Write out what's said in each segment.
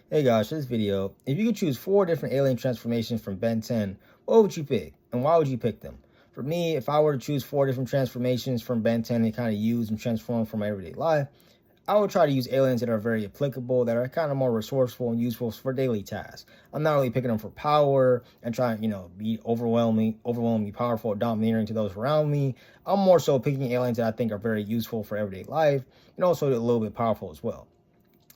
Hey guys, for this video, if you could choose 4 different alien transformations from Ben 10, what would you pick? And why would you pick them? For me, if I were to choose 4 different transformations from Ben 10 and kind of use and transform from my everyday life, I would try to use aliens that are very applicable, that are kind of more resourceful and useful for daily tasks. I'm not really picking them for power and trying, be overwhelmingly powerful, domineering to those around me. I'm more so picking aliens that I think are very useful for everyday life and also a little bit powerful as well.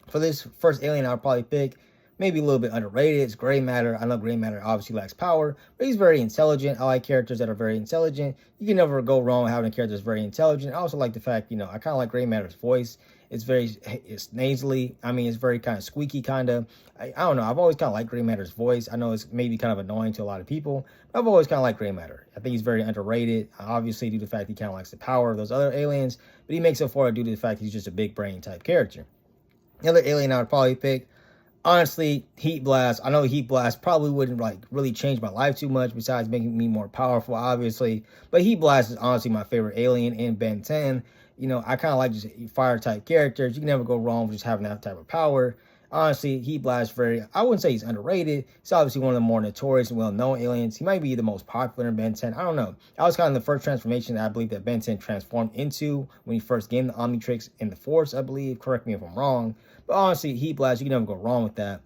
For this first alien, I would probably pick maybe a little bit underrated. It's gray matter. I know gray matter obviously lacks power, but he's very intelligent. I like characters that are very intelligent. You can never go wrong with having a character that's very intelligent. I also like the fact, I kind of like gray matter's voice. It's nasally. I mean, it's very kind of squeaky, kind of. I don't know. I've always kind of liked gray matter's voice. I know it's maybe kind of annoying to a lot of people, but I've always kind of liked gray matter. I think he's very underrated, obviously due to the fact he kind of likes the power of those other aliens, but he makes up for it due to the fact he's just a big brain type character. The other alien I would probably pick, honestly, Heat Blast. I know Heat Blast probably wouldn't really change my life too much besides making me more powerful, obviously. But Heat Blast is honestly my favorite alien in Ben 10. I kind of like just fire type characters. You can never go wrong with just having that type of power. Honestly, Heat Blast I wouldn't say he's underrated. He's obviously one of the more notorious and well-known aliens. He might be the most popular in Ben 10. I don't know. That was kind of the first transformation that I believe that Ben 10 transformed into when he first gained the Omnitrix in the Force, I believe. Correct me if I'm wrong. But honestly, Heat Blast, you can never go wrong with that.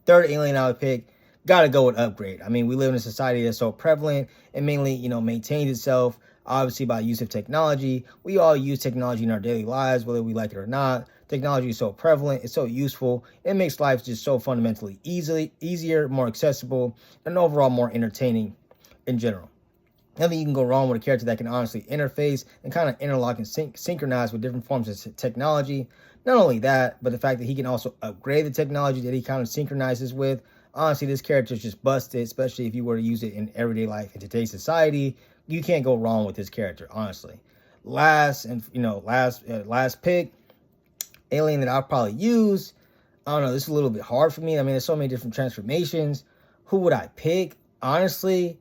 Third alien I would pick, gotta go with Upgrade. I mean, we live in a society that's so prevalent and mainly, maintains itself, obviously by use of technology. We all use technology in our daily lives, whether we like it or not. Technology is so prevalent, it's so useful, it makes life just so fundamentally easier, more accessible, and overall more entertaining in general. Nothing you can go wrong with a character that can honestly interface and kind of interlock and synchronize with different forms of technology. Not only that, but the fact that he can also upgrade the technology that he kind of synchronizes with. Honestly, this character is just busted, especially if you were to use it in everyday life in today's society. You can't go wrong with this character, honestly. Last pick, alien that I'll probably use. I don't know, this is a little bit hard for me. I mean, there's so many different transformations. Who would I pick? Honestly,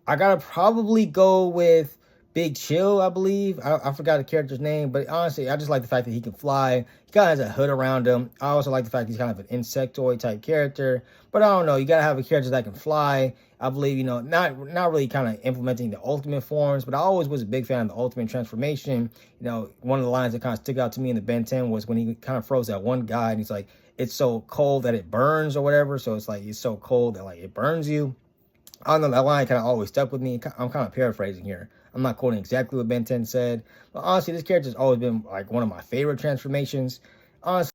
I gotta probably go with Big Chill, I believe. I forgot the character's name, but honestly, I just like the fact that he can fly. He kind of has a hood around him. I also like the fact he's kind of an insectoid type character. But I don't know, you gotta have a character that can fly. I believe, not really kind of implementing the ultimate forms, but I always was a big fan of the ultimate transformation. One of the lines that kind of stick out to me in the Ben 10 was when he kind of froze that one guy and he's like, it's so cold that it burns or whatever. So it's like, it's so cold that it burns you. I don't know, that line kind of always stuck with me. I'm kind of paraphrasing here. I'm not quoting exactly what Ben 10 said. But honestly, this character's always been one of my favorite transformations. Honestly,